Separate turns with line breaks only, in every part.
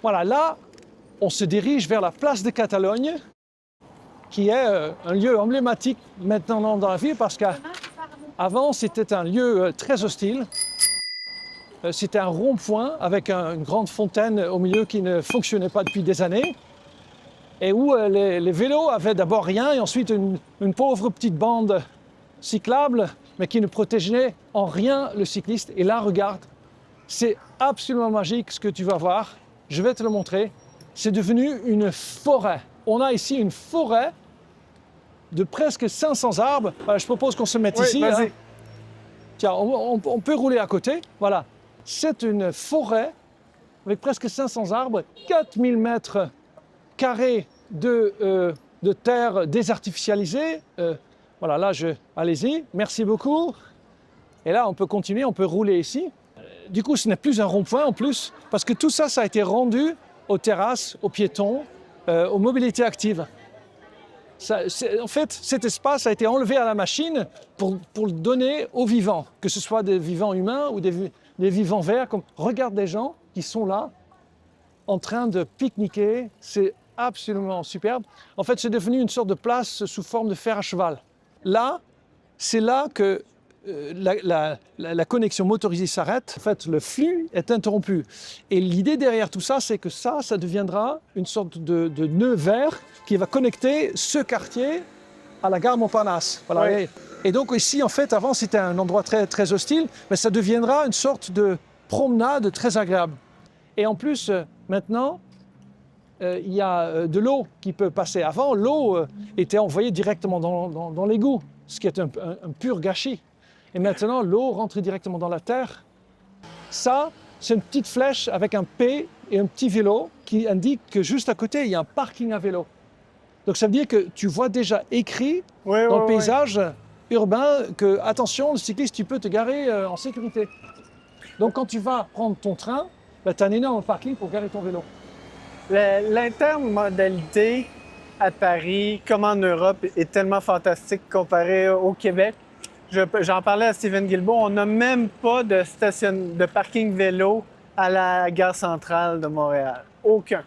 Voilà, là, on se dirige vers la place de Catalogne, qui est un lieu emblématique maintenant dans la ville, parce qu'avant, c'était un lieu très hostile. C'était un rond-point avec une grande fontaine au milieu qui ne fonctionnait pas depuis des années, et où les vélos avaient d'abord rien, et ensuite une pauvre petite bande cyclable, mais qui ne protégeait en rien le cycliste. Et là, regarde, c'est absolument magique ce que tu vas voir. Je vais te le montrer. C'est devenu une forêt. On a ici une forêt de presque 500 arbres. Voilà, je propose qu'on se mette ici. Hein. Tiens, on peut rouler à côté. Voilà. C'est une forêt avec presque 500 arbres, 4000 mètres carrés de terre désartificialisée. Voilà, là, allez-y, merci beaucoup. Et là, on peut continuer, on peut rouler ici. Du coup, ce n'est plus un rond-point en plus, parce que tout ça, ça a été rendu aux terrasses, aux piétons, aux mobilités actives. En fait, cet espace a été enlevé à la machine pour le donner aux vivants, que ce soit des vivants humains ou des vivants verts. Regarde des gens qui sont là, en train de pique-niquer. C'est absolument superbe. En fait, c'est devenu une sorte de place sous forme de fer à cheval. Là, c'est là que la connexion motorisée s'arrête. En fait, le flux est interrompu. Et l'idée derrière tout ça, c'est que ça deviendra une sorte de nœud vert qui va connecter ce quartier à la gare Montparnasse. Voilà. Oui. Et donc ici, en fait, avant, c'était un endroit très, très hostile, mais ça deviendra une sorte de promenade très agréable. Et en plus, maintenant, il y a de l'eau qui peut passer. Avant, l'eau était envoyée directement dans l'égout, ce qui est un pur gâchis. Et maintenant, l'eau rentre directement dans la terre. Ça, c'est une petite flèche avec un P et un petit vélo qui indique que juste à côté, il y a un parking à vélo. Donc ça veut dire que tu vois déjà écrit dans le paysage urbain que, attention, le cycliste, tu peux te garer en sécurité. Donc quand tu vas prendre ton train, ben, tu as un énorme parking pour garer ton vélo.
L'intermodalité à Paris, comme en Europe, est tellement fantastique comparé au Québec. J'en parlais à Steven Guilbeault, on n'a même pas de parking vélo à la gare centrale de Montréal. Aucun.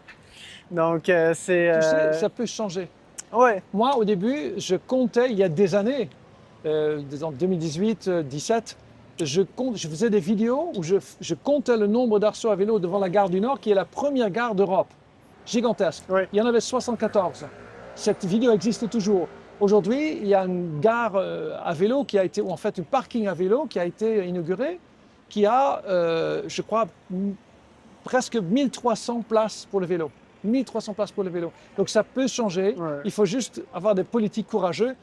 Donc, c'est...
Tu sais, ça peut changer.
Ouais.
Moi, au début, je comptais, il y a des années, en 2018-17, je faisais des vidéos où je comptais le nombre d'arceaux à vélo devant la gare du Nord, qui est la première gare d'Europe. Gigantesque.
Oui.
Il y en avait 74. Cette vidéo existe toujours. Aujourd'hui, il y a une gare à vélo qui a été, ou en fait un parking à vélo qui a été inauguré, qui a, je crois, presque 1300 places pour le vélo. 1300 places pour le vélo. Donc ça peut changer. Ouais. Il faut juste avoir des politiques courageuses.